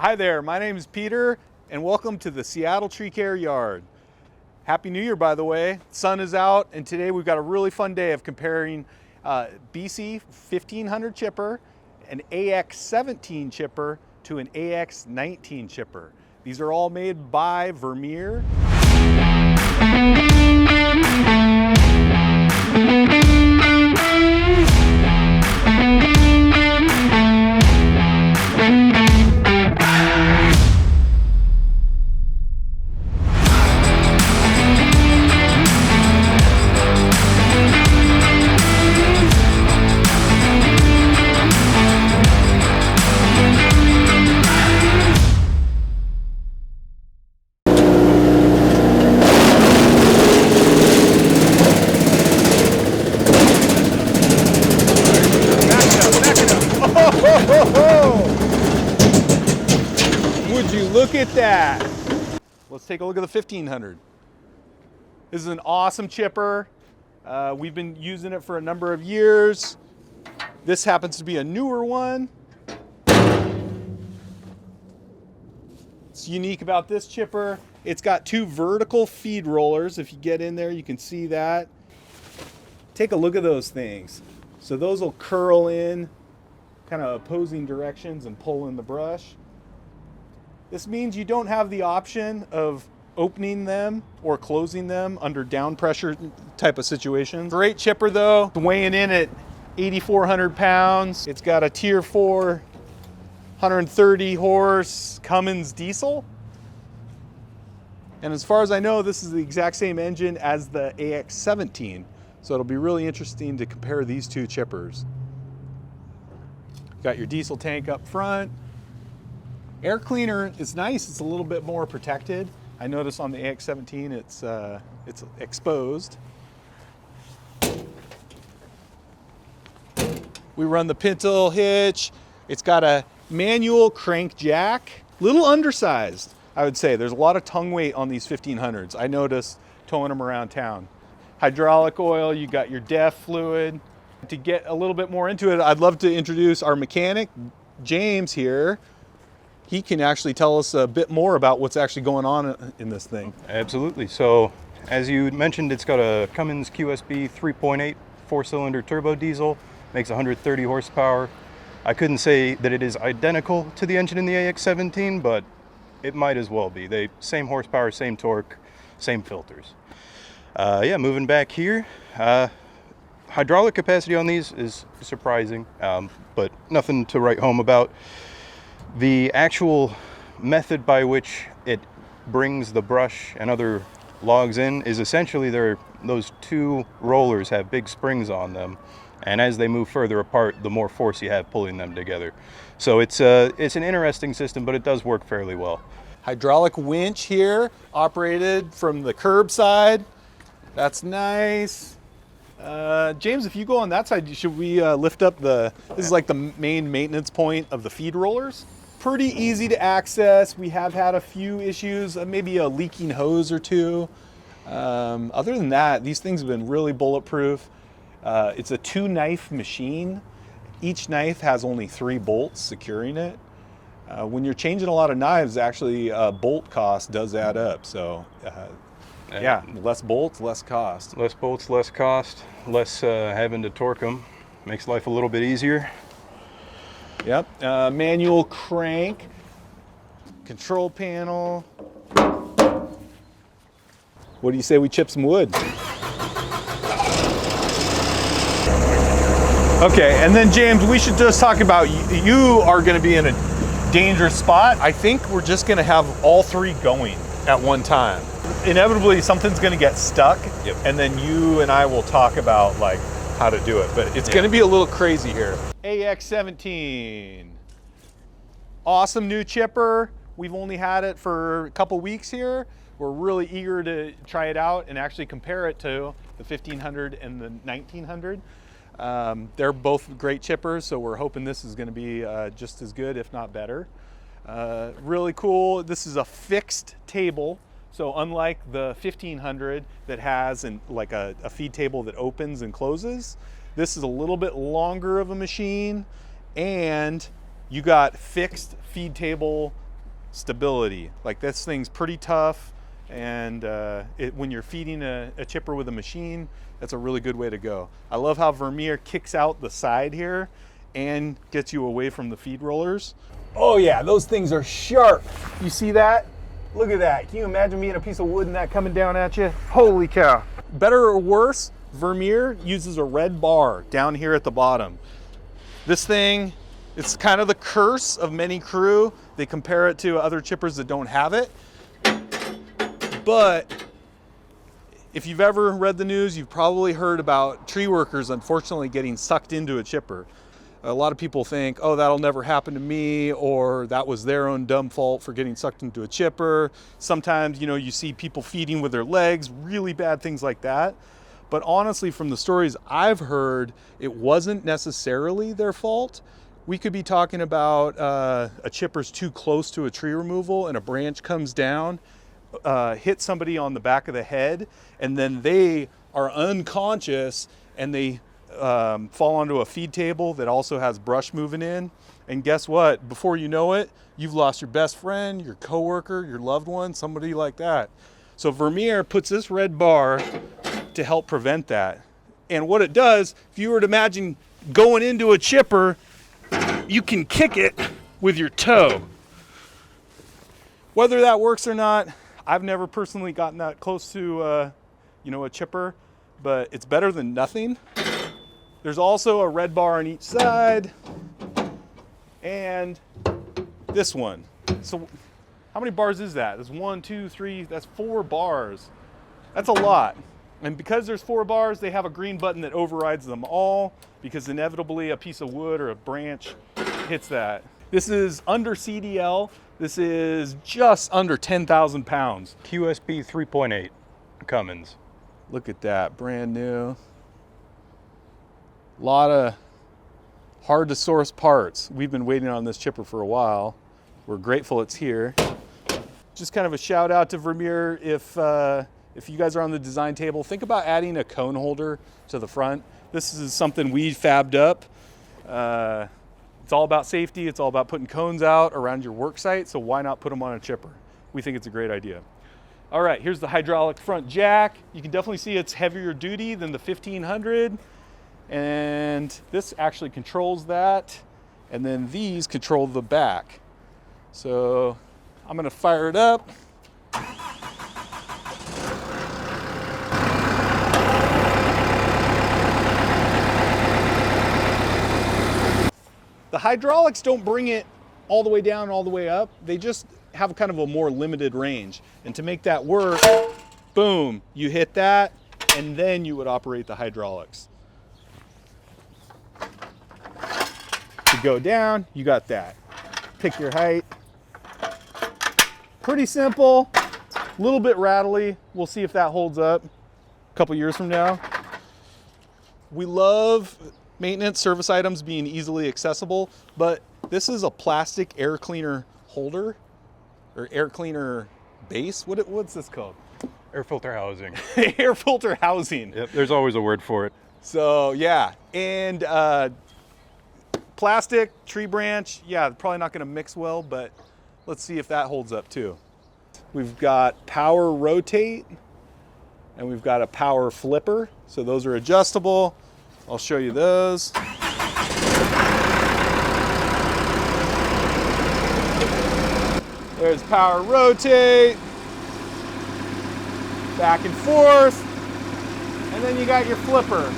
Hi there, my name is Peter and welcome to the Seattle Tree Care Yard. Happy New Year, by the way. Sun is out and today we've got a really fun day of comparing BC1500 chipper, an AX17 chipper to an AX19 chipper. These are all made by Vermeer. Would you look at that? Let's take a look at the 1500. This is an awesome chipper. We've been using it for a number of years. This happens to be a newer one. What's unique about this chipper, it's got two vertical feed rollers. If you get in there, you can see that. Take a look at those things. So those will curl in kind of opposing directions and pull in the brush. This means you don't have the option of opening them or closing them under down pressure type of situations. Great chipper though, weighing in at 8,400 pounds. It's got a tier 4, 130 horse Cummins diesel. And as far as I know, this is the exact same engine as the AX17. So it'll be really interesting to compare these two chippers. Got your diesel tank up front. Air cleaner is nice, it's a little bit more protected. I noticed on the AX17 it's exposed. We run the pintle hitch. It's got a manual crank jack, little undersized, I would say. There's a lot of tongue weight on these 1500s. I noticed towing them around town. Hydraulic oil, you got your DEF fluid. To get a little bit more into it, I'd love to introduce our mechanic, James here. He can actually tell us a bit more about what's actually going on in this thing. Absolutely. So as you mentioned, it's got a Cummins QSB 3.8 4-cylinder turbo diesel, makes 130 horsepower. I couldn't say that it is identical to the engine in the AX17, but it might as well be. Same horsepower, same torque, same filters. Yeah, moving back here, hydraulic capacity on these is surprising, but nothing to write home about. The actual method by which it brings the brush and other logs in is essentially those two rollers have big springs on them, and as they move further apart, the more force you have pulling them together. So it's an interesting system, but it does work fairly well. Hydraulic winch here, operated from the curbside. That's nice. James, if you go on that side, should we lift up this is like the main maintenance point of the feed rollers. Pretty easy to access. We have had a few issues, maybe a leaking hose or two. Other than that, these things have been really bulletproof. It's a 2-knife machine. Each knife has only 3 bolts securing it. When you're changing a lot of knives, actually bolt cost does add up. So yeah, less bolts, less cost. Less bolts, less cost, less having to torque them. Makes life a little bit easier. Yep, manual crank, control panel. What do you say we chip some wood? Okay, and then James, we should just talk about, you are gonna be in a dangerous spot. I think we're just gonna have all 3 going at one time. Inevitably, something's gonna get stuck, yep. And then you and I will talk about like how to do it, but it's gonna be a little crazy here. AX17, awesome new chipper. We've only had it for a couple weeks here. We're really eager to try it out and actually compare it to the 1500 and the 1900. They're both great chippers, so we're hoping this is gonna be just as good, if not better. Really cool. This is a fixed table. So unlike the 1500 that has like a feed table that opens and closes, this is a little bit longer of a machine, and you got fixed feed table stability. Like, this thing's pretty tough, and when you're feeding a chipper with a machine, that's a really good way to go. I love how Vermeer kicks out the side here and gets you away from the feed rollers. Oh yeah, those things are sharp. You see that? Look at that. Can you imagine being a piece of wood and that coming down at you? Holy cow. Better or worse, Vermeer uses a red bar down here at the bottom. This thing, it's kind of the curse of many crew. They compare it to other chippers that don't have it. But if you've ever read the news, you've probably heard about tree workers unfortunately getting sucked into a chipper. A lot of people think, oh, that'll never happen to me, or that was their own dumb fault for getting sucked into a chipper. Sometimes, you know, you see people feeding with their legs, really bad things like that. But honestly, from the stories I've heard, it wasn't necessarily their fault. We could be talking about a chipper's too close to a tree removal and a branch comes down, hits somebody on the back of the head, and then they are unconscious and they fall onto a feed table that also has brush moving in. And guess what? Before you know it, you've lost your best friend, your coworker, your loved one, somebody like that. So Vermeer puts this red bar to help prevent that. And what it does, if you were to imagine going into a chipper, you can kick it with your toe. Whether that works or not, I've never personally gotten that close to you know, a chipper, but it's better than nothing. There's also a red bar on each side, and this one. So how many bars is that? There's 1, 2, 3, that's 4 bars. That's a lot. And because there's 4 bars, they have a green button that overrides them all, because inevitably a piece of wood or a branch hits that. This is under CDL. This is just under 10,000 pounds. QSB 3.8 Cummins. Look at that, brand new. A lot of hard to source parts. We've been waiting on this chipper for a while. We're grateful it's here. Just kind of a shout out to Vermeer. If you guys are on the design table, think about adding a cone holder to the front. This is something we fabbed up. It's all about safety. It's all about putting cones out around your work site. So why not put them on a chipper? We think it's a great idea. All right, here's the hydraulic front jack. You can definitely see it's heavier duty than the 1500. And this actually controls that. And then these control the back. So I'm gonna fire it up. The hydraulics don't bring it all the way down, all the way up. They just have kind of a more limited range. And to make that work, boom, you hit that, and then you would operate the hydraulics. To go down, you got that. Pick your height. Pretty simple, a little bit rattly. We'll see if that holds up a couple years from now. We love maintenance service items being easily accessible, but this is a plastic air cleaner holder or air cleaner base. What's this called? Air filter housing. Air filter housing. Yep, there's always a word for it. So yeah, and plastic, tree branch, yeah, probably not gonna mix well, but let's see if that holds up too. We've got power rotate and we've got a power flipper. So those are adjustable. I'll show you those. There's power rotate, back and forth, and then you got your flipper.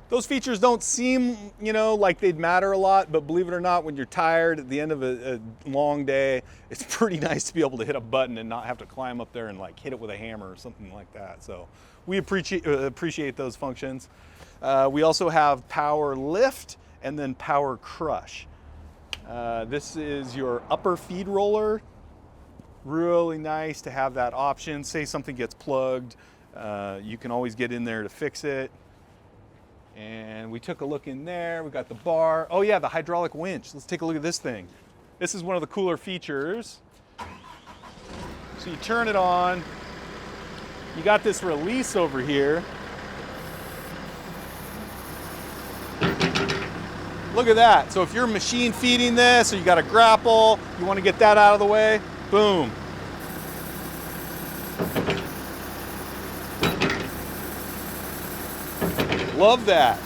Those features don't seem, you know, like they'd matter a lot, but believe it or not, when you're tired at the end of a long day, it's pretty nice to be able to hit a button and not have to climb up there and like hit it with a hammer or something like that. So we appreciate those functions. We also have power lift and then power crush. This is your upper feed roller. Really nice to have that option. Say something gets plugged, you can always get in there to fix it. And we took a look in there. We got the bar. Oh yeah, the hydraulic winch. Let's take a look at this thing. This is one of the cooler features. So you turn it on. You got this release over here. Look at that. So if you're machine feeding this, or you got a grapple, you want to get that out of the way, boom. Love that.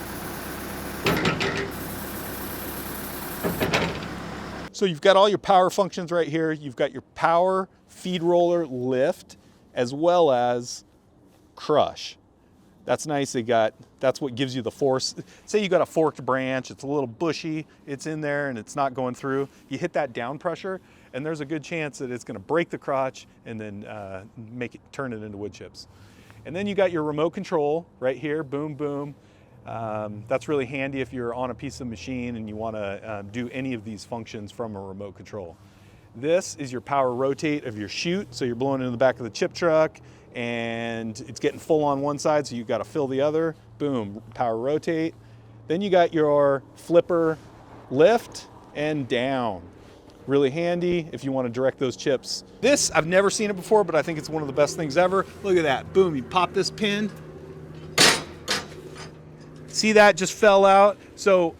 So you've got all your power functions right here. You've got your power, feed roller, lift, as well as crush. That's nice. That's what gives you the force. Say you got a forked branch, it's a little bushy, it's in there and it's not going through. You hit that down pressure and there's a good chance that it's gonna break the crotch and then turn it into wood chips. And then you got your remote control right here, boom, boom. That's really handy if you're on a piece of machine and you wanna do any of these functions from a remote control. This is your power rotate of your chute. So you're blowing into the back of the chip truck and it's getting full on one side, so you've got to fill the other. Boom, power rotate. Then you got your flipper lift and down. Really handy if you want to direct those chips. This, I've never seen it before, but I think it's one of the best things ever. Look at that, boom, you pop this pin. See that just fell out? So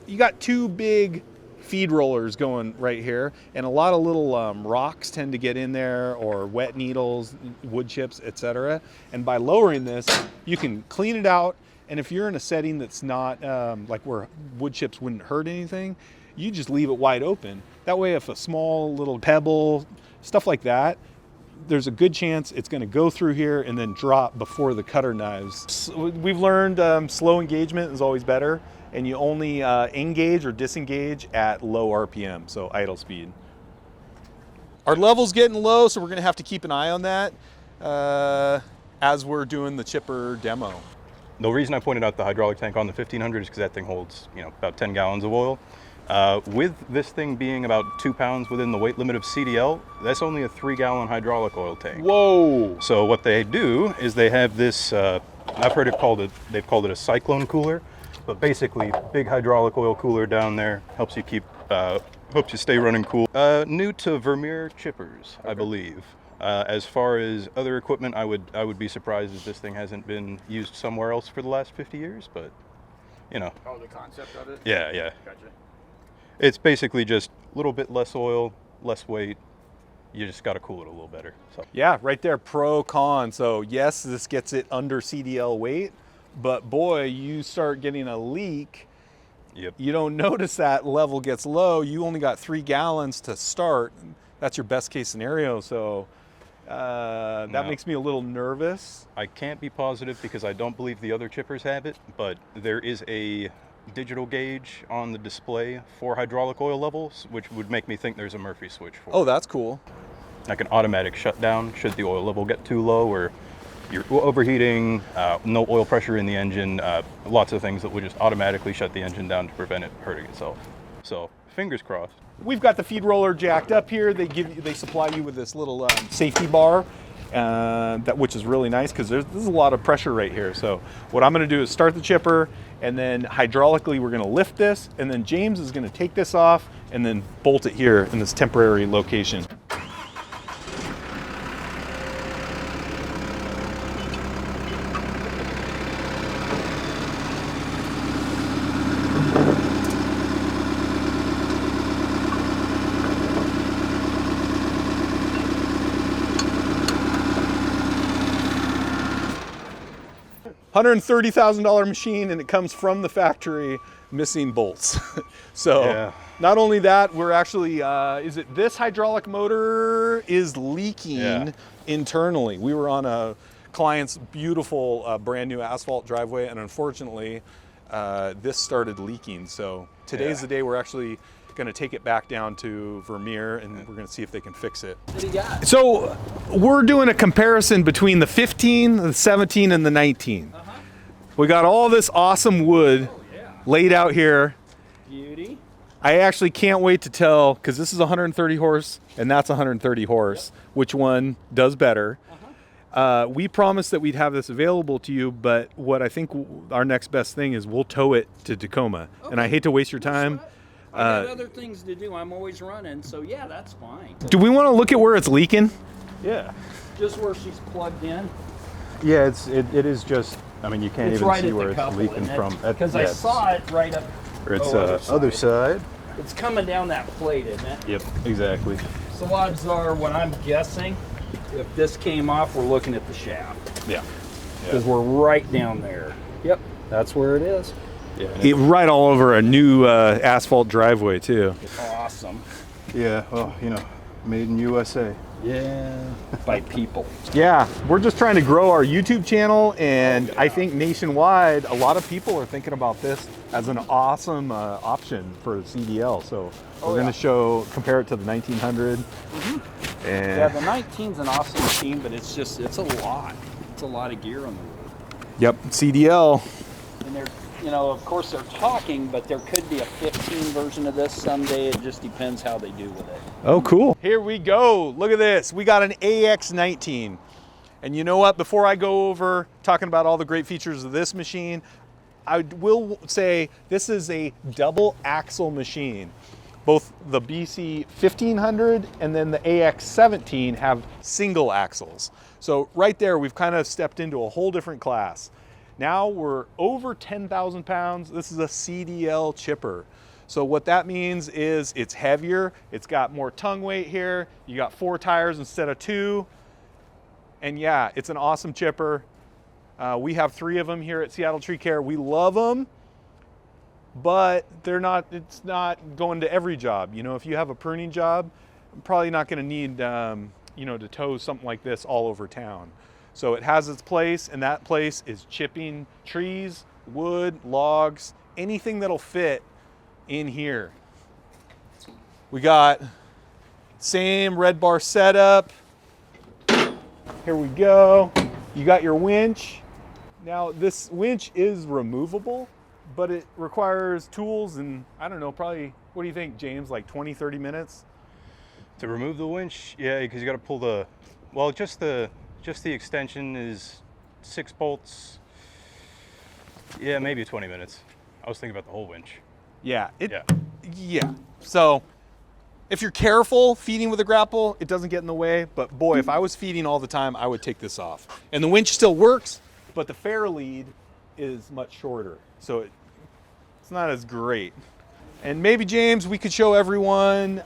you got two big feed rollers going right here, and a lot of little rocks tend to get in there, or wet needles, wood chips, etc. And by lowering this, you can clean it out. And if you're in a setting that's not like where wood chips wouldn't hurt anything, you just leave it wide open. That way, if a small little pebble, stuff like that, there's a good chance it's going to go through here and then drop before the cutter knives. So we've learned slow engagement is always better. And you only engage or disengage at low RPM, so idle speed. Our level's getting low, so we're gonna have to keep an eye on that as we're doing the chipper demo. The reason I pointed out the hydraulic tank on the 1500 is because that thing holds, about 10 gallons of oil. With this thing being about 2 pounds within the weight limit of CDL, that's only a 3-gallon hydraulic oil tank. Whoa! So what they do is they have this, I've heard they've called it a cyclone cooler. But basically, big hydraulic oil cooler down there helps you stay running cool. New to Vermeer chippers, okay. I believe. As far as other equipment, I would be surprised if this thing hasn't been used somewhere else for the last 50 years. But Oh, the concept of it. Yeah. Gotcha. It's basically just a little bit less oil, less weight. You just got to cool it a little better. So. Yeah, right there, pro con. So yes, this gets it under CDL weight. But boy, you start getting a leak, yep. You don't notice that level gets low. You only got 3 gallons to start. That's your best case scenario. So that makes me a little nervous. I can't be positive because I don't believe the other chippers have it, but there is a digital gauge on the display for hydraulic oil levels, which would make me think there's a Murphy switch for it. Oh, that's cool. Like an automatic shutdown should the oil level get too low, or you're overheating, no oil pressure in the engine, lots of things that would just automatically shut the engine down to prevent it hurting itself. So fingers crossed. We've got the feed roller jacked up here. They supply you with this little safety bar, which is really nice because there's a lot of pressure right here. So what I'm going to do is start the chipper, and then hydraulically we're going to lift this, and then James is going to take this off and then bolt it here in this temporary location. $130,000 machine, and it comes from the factory missing bolts. So yeah. Not only that, we're actually, this hydraulic motor is leaking internally. We were on a client's beautiful brand new asphalt driveway, and unfortunately this started leaking. So today's the day we're actually going to take it back down to Vermeer, and we're going to see if they can fix it. What do you got? So we're doing a comparison between the 15, the 17, and the 19. We got all this awesome wood laid out here. Beauty. I actually can't wait to tell, because this is 130 horse and that's 130 horse, which one does better. We promised that we'd have this available to you, but what I think our next best thing is we'll tow it to Tacoma. Okay. And I hate to waste your time. I got other things to do. I'm always running, so yeah, that's fine. Do we want to look at where it's leaking? Yeah. Just where she's plugged in? Yeah, it is just, I mean, you can't even right see where it's leaking from. Because I saw it right up or its other other side. It's coming down that plate, isn't it? Yep, exactly. So odds are, what I'm guessing, if this came off, we're looking at the shaft. Yeah. Because we're right down there. Yep, that's where it is. Yeah. Right all over a new asphalt driveway too. Awesome. Yeah. Well, you know, made in USA. Yeah. By people. Yeah, we're just trying to grow our YouTube channel, and I think nationwide, a lot of people are thinking about this as an awesome option for CDL. So we're going to compare it to the 1900. And Yeah, the 19's an awesome machine, but it's a lot. It's a lot of gear on the road. Yep, CDL. And they're, you know, of course they're talking, but there could be a 15 version of this someday. It just depends how they do with it. Oh, cool. Here we go. Look at this. We got an AX19. And you know what? Before I go over talking about all the great features of this machine, I will say this is a double axle machine. Both the BC1500 and then the AX17 have single axles. So right there, we've kind of stepped into a whole different class. Now we're over 10,000 pounds. This is a CDL chipper. So what that means is it's heavier, it's got more tongue weight here, you got 4 tires instead of 2. And yeah, it's an awesome chipper. We have 3 of them here at Seattle Tree Care. We love them, but it's not going to every job. You know, if you have a pruning job, I'm probably not gonna need you know, to tow something like this all over town. So it has its place, and that place is chipping trees, wood, logs, anything that'll fit in here. We got same red bar setup. Here we go. You got your winch. Now this winch is removable, but it requires tools and I don't know, probably, what do you think, James, like 20, 30 minutes? To remove the winch, yeah, because you got to pull the, well, just the extension is 6 bolts. Yeah, maybe 20 minutes. I was thinking about the whole winch. Yeah. Yeah. So if you're careful feeding with a grapple, it doesn't get in the way. But boy, if I was feeding all the time, I would take this off. And the winch still works, but the fair lead is much shorter. So it's not as great. And maybe, James, we could show everyone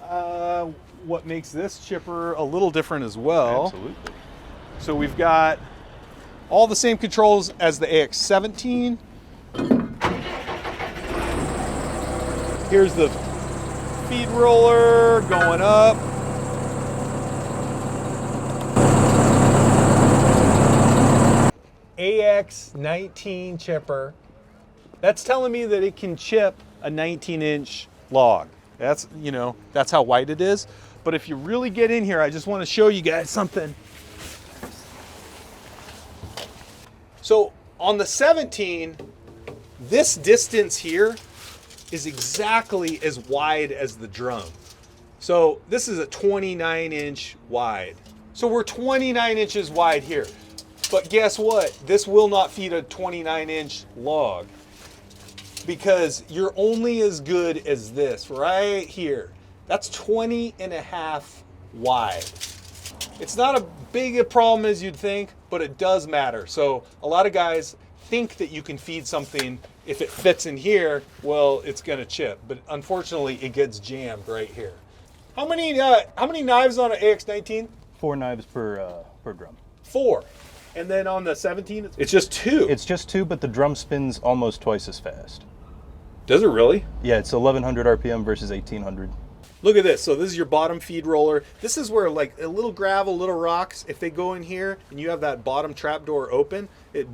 what makes this chipper a little different as well. Absolutely. So we've got all the same controls as the AX17. Here's the feed roller going up. AX19 chipper. That's telling me that it can chip a 19-inch log. That's, you know, that's how wide it is. But if you really get in here, I just want to show you guys something. So on the 17, this distance here is exactly as wide as the drum. So this is a 29-inch wide. So we're 29 inches wide here. But guess what? This will not feed a 29-inch log because you're only as good as this right here. That's 20 and a half wide. It's not as big a problem as you'd think, but it does matter. So a lot of guys think that you can feed something, if it fits in here, well, it's gonna chip. But unfortunately, it gets jammed right here. How many knives on an AX19? 4 knives per drum. 4. And then on the 17, it's just 2. It's just 2, but the drum spins almost twice as fast. Does it really? Yeah, it's 1100 RPM versus 1800. Look at this. So this is your bottom feed roller. This is where like a little gravel, little rocks, if they go in here and you have that bottom trap door open, it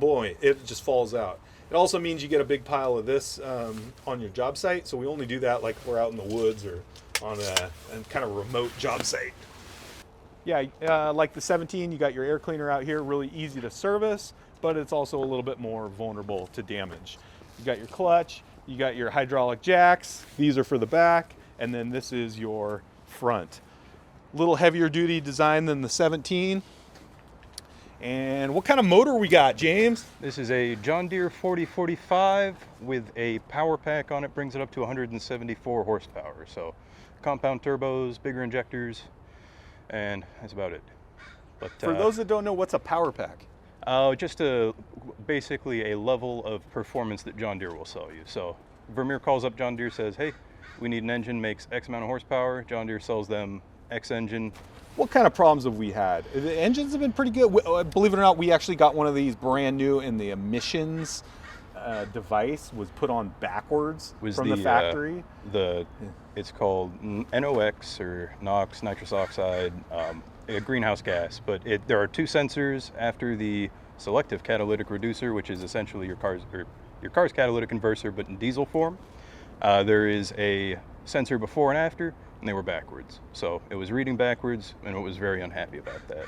just falls out. It also means you get a big pile of this on your job site. So we only do that like we're out in the woods or on a kind of remote job site. Yeah, like the 17, you got your air cleaner out here, really easy to service, but it's also a little bit more vulnerable to damage. You got your clutch, you got your hydraulic jacks. These are for the back. And then this is your front. A little heavier duty design than the 17. And what kind of motor we got, James? This is a John Deere 4045 with a power pack on it, brings it up to 174 horsepower. So compound turbos, bigger injectors, and that's about it. But for those that don't know, what's a power pack? Just basically a level of performance that John Deere will sell you. So Vermeer calls up John Deere, says, hey, we need an engine, makes X amount of horsepower. John Deere sells them X engine. What kind of problems have we had? The engines have been pretty good. Believe it or not, we actually got one of these brand new, and the emissions device was put on backwards from the factory. It's called NOx, or NOx, nitrous oxide, a greenhouse gas. But there are two sensors after the selective catalytic reducer, which is essentially your car's catalytic converter, but in diesel form. There is a sensor before and after, and they were backwards. So it was reading backwards, and it was very unhappy about that.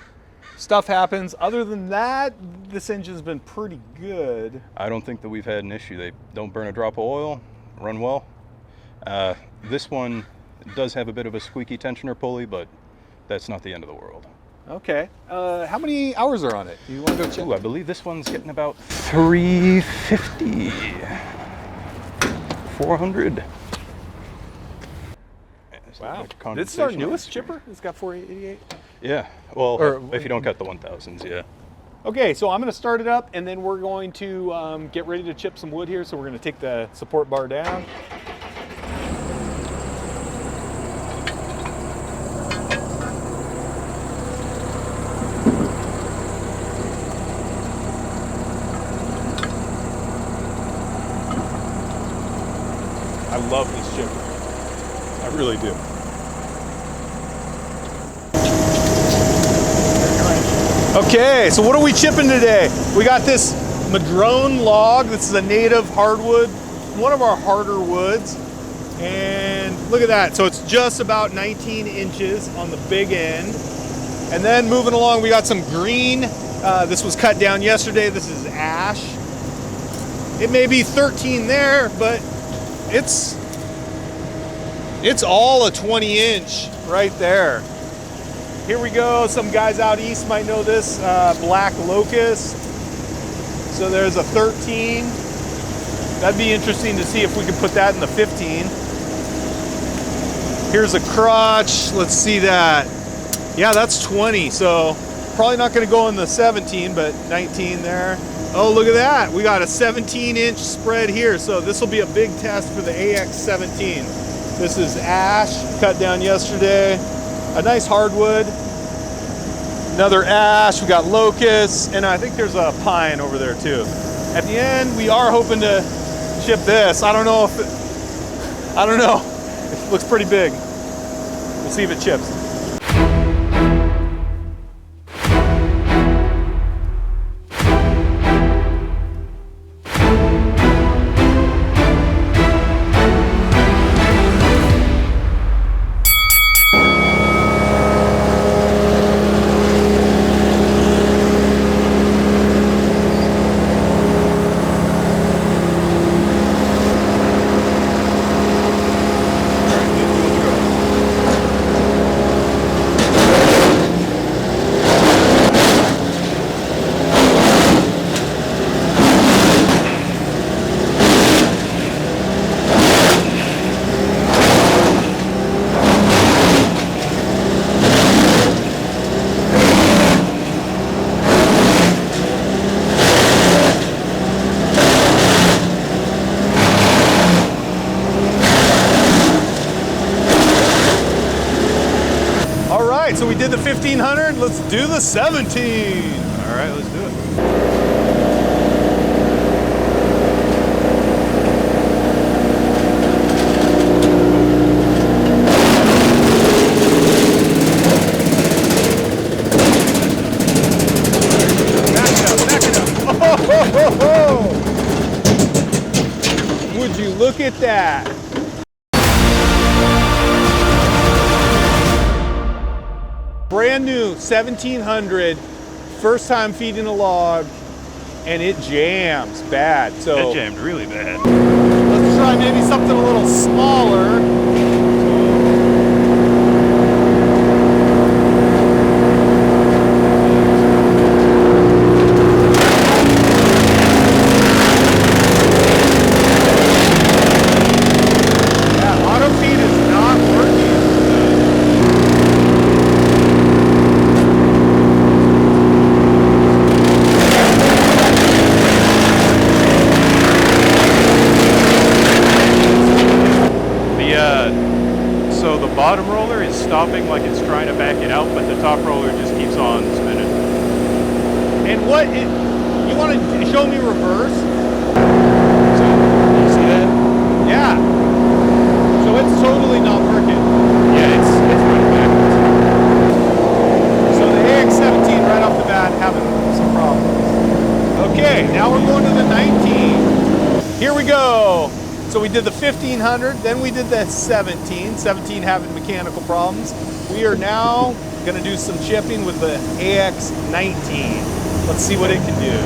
Stuff happens. Other than that, this engine's been pretty good. I don't think that we've had an issue. They don't burn a drop of oil, run well. This one does have a bit of a squeaky tensioner pulley, but that's not the end of the world. Okay. How many hours are on it? You want to go check? Ooh, I believe this one's getting about 350, 400. Wow. This is our newest chipper? It's got 488? Yeah. Well, if you don't cut the 1000s, yeah. Okay, so I'm going to start it up, and then we're going to get ready to chip some wood here. So we're going to take the support bar down. I love this chipper. I really do. Okay, so what are we chipping today? We got this Madrone log. This is a native hardwood, one of our harder woods. And look at that. So it's just about 19 inches on the big end. And then moving along, we got some green. This was cut down yesterday. This is ash. It may be 13 there, but it's all a 20-inch right there. Here we go. Some guys out east might know this, black Locust. So there's a 13. That'd be interesting to see if we can put that in the 15. Here's a crotch. Let's see that. Yeah, that's 20. So probably not going to go in the 17, but 19 there. Oh, look at that. We got a 17-inch spread here. So this will be a big test for the AX17. This is ash, cut down yesterday. A nice hardwood. Another ash, we got locust, and I think there's a pine over there too. At the end, we are hoping to chip this. I don't know. It looks pretty big. We'll see if it chips. So we did the 1500, let's do the 17. All right, let's do it. Back it up, back it up. Oh, would you look at that? Brand new 1700, first time feeding a log, and it jams bad. So It jammed really bad. let's try maybe something a little smaller. Yeah, auto feed is not working. So the bottom roller is stopping like it's trying to back it out, but the top roller just keeps on spinning. And you want to show me reverse? So, you see that? Yeah. So it's totally not working. Yeah, it's running backwards. So the AX17 right off the bat having some problems. Okay, now we're going to the 19. Here we go. So we did the 1500, then we did the 17 having mechanical problems. We are now gonna do some chipping with the AX19. Let's see what it can do.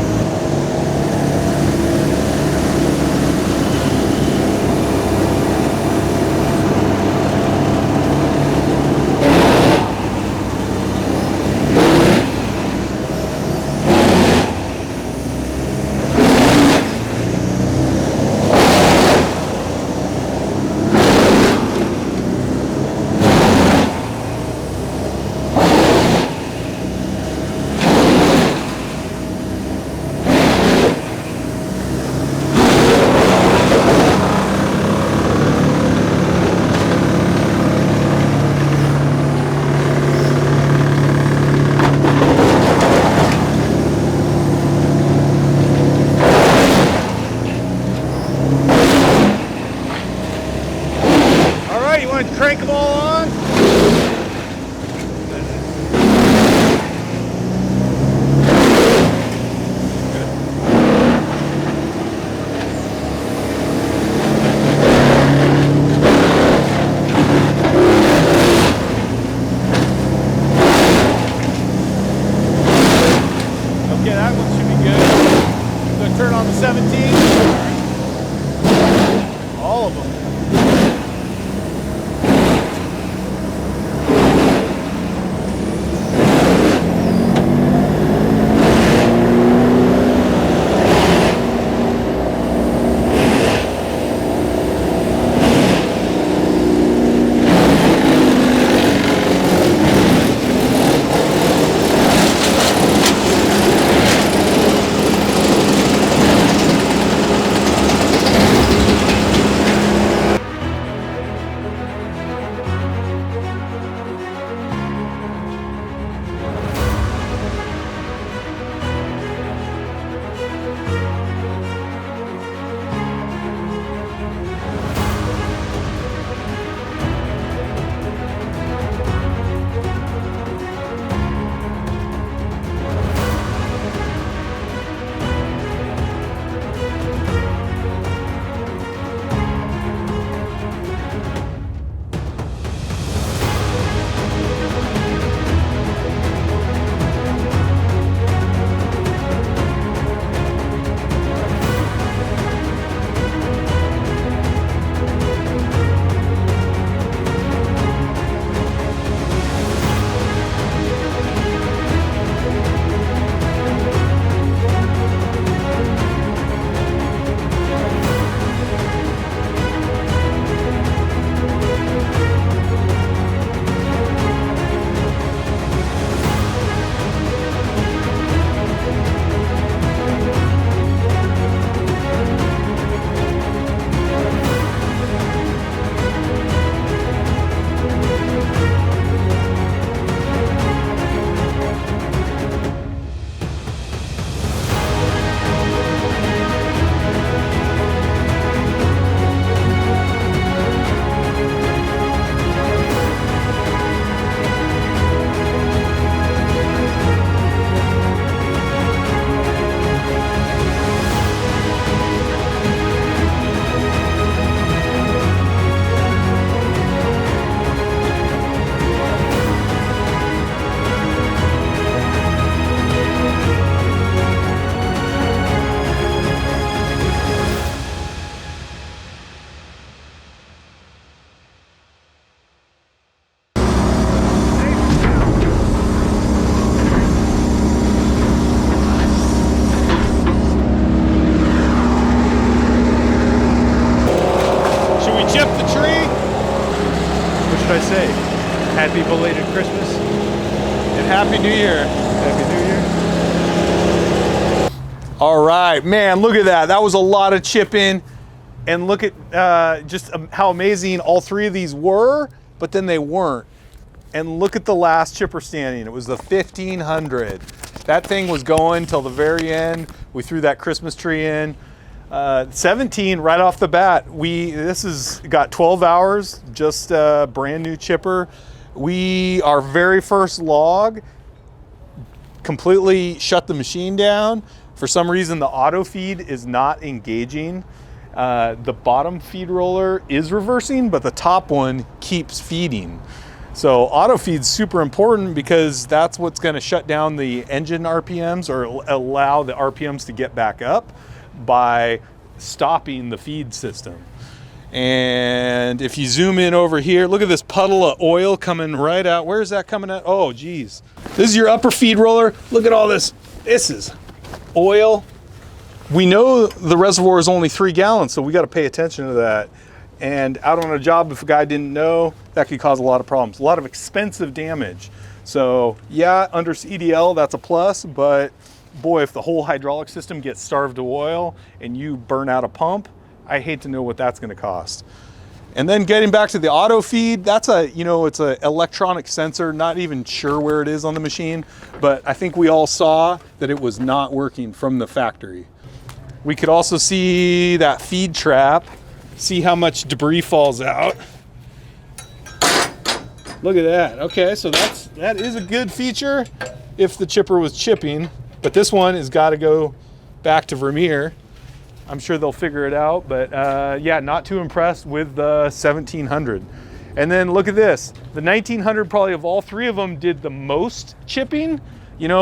Crank them all on. Okay, that one should be good. So turn on the 17. All of them. should I say? Happy belated Christmas And Happy New Year. Happy New Year. All right, man, look at that. That was a lot of chipping. And look at just how amazing all three of these were. but then they weren't. And look at the last chipper standing. It was the 1500. That thing was going till the very end. We threw that Christmas tree in. 17 right off the bat. This has got 12 hours, just a brand new chipper. Our very first log completely shut the machine down. For some reason, the auto feed is not engaging. The bottom feed roller is reversing, but the top one keeps feeding. So auto feed's super important because that's what's going to shut down the engine RPMs or allow the RPMs to get back up by stopping the feed system. And if you zoom in over here, look at this puddle of oil coming right out. Where is that coming out? Oh, geez. This is your upper feed roller. Look at all this. This is oil. We know the reservoir is only 3 gallons, so we got to pay attention to that. And out on a job, if a guy didn't know, that could cause a lot of problems, a lot of expensive damage. So yeah, under CDL, that's a plus, but boy, if the whole hydraulic system gets starved of oil and you burn out a pump, I hate to know what that's gonna cost. And then getting back to the auto feed, that's it's an electronic sensor, not even sure where it is on the machine, but I think we all saw that it was not working from the factory. We could also see that feed trap. See how much debris falls out. Look at that. Okay, so that is a good feature if the chipper was chipping, but this one has got to go back to Vermeer. I'm sure they'll figure it out, but yeah, not too impressed with the 1700. And then look at this. The 1900, probably of all 3 of them, did the most chipping,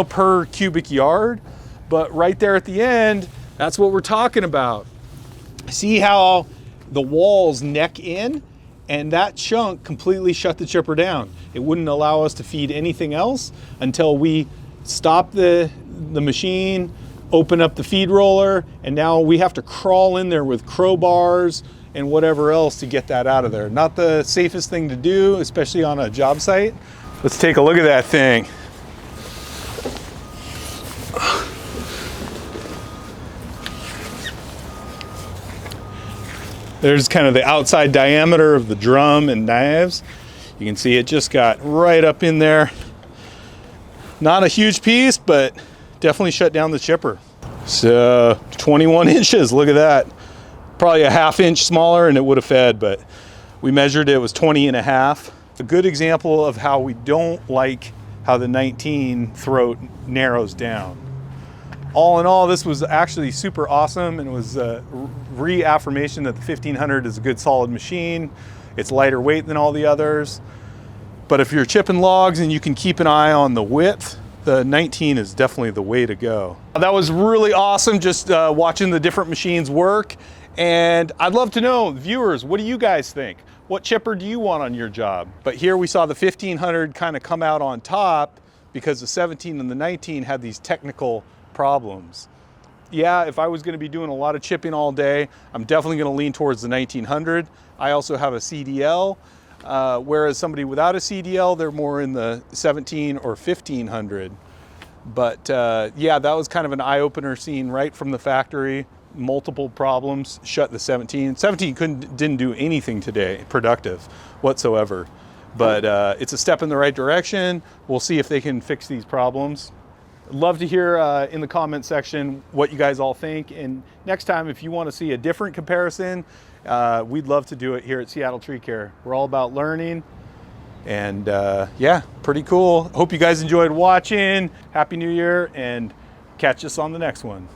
per cubic yard. But right there at the end, that's what we're talking about. See how the walls neck in, and that chunk completely shut the chipper down. It wouldn't allow us to feed anything else until we stop the machine, open up the feed roller, and now we have to crawl in there with crowbars and whatever else to get that out of there. Not the safest thing to do, especially on a job site. Let's take a look at that thing. There's kind of the outside diameter of the drum and knives. You can see it just got right up in there. Not a huge piece, but definitely shut down the chipper. So 21 inches, look at that. Probably a ½ inch smaller and it would have fed, but we measured it was 20.5. A good example of how we don't like how the 19 throat narrows down. All in all, this was actually super awesome, and it was a reaffirmation that the 1500 is a good solid machine. It's lighter weight than all the others. But if you're chipping logs and you can keep an eye on the width, the 19 is definitely the way to go. That was really awesome, just watching the different machines work. And I'd love to know, viewers, what do you guys think? What chipper do you want on your job? But here we saw the 1500 kind of come out on top because the 17 and the 19 had these technical problems. Yeah, if I was going to be doing a lot of chipping all day, I'm definitely going to lean towards the 1900. I also have a CDL, whereas somebody without a CDL, they're more in the 17 or 1500. But yeah, that was kind of an eye-opener seeing right from the factory. Multiple problems, shut the 17. 17 didn't do anything today productive whatsoever. But it's a step in the right direction. We'll see if they can fix these problems. Love to hear in the comment section what you guys all think, and next time if you want to see a different comparison, we'd love to do it here at Seattle Tree Care. We're all about learning, and yeah, pretty cool. Hope you guys enjoyed watching. Happy New Year, and catch us on the next one.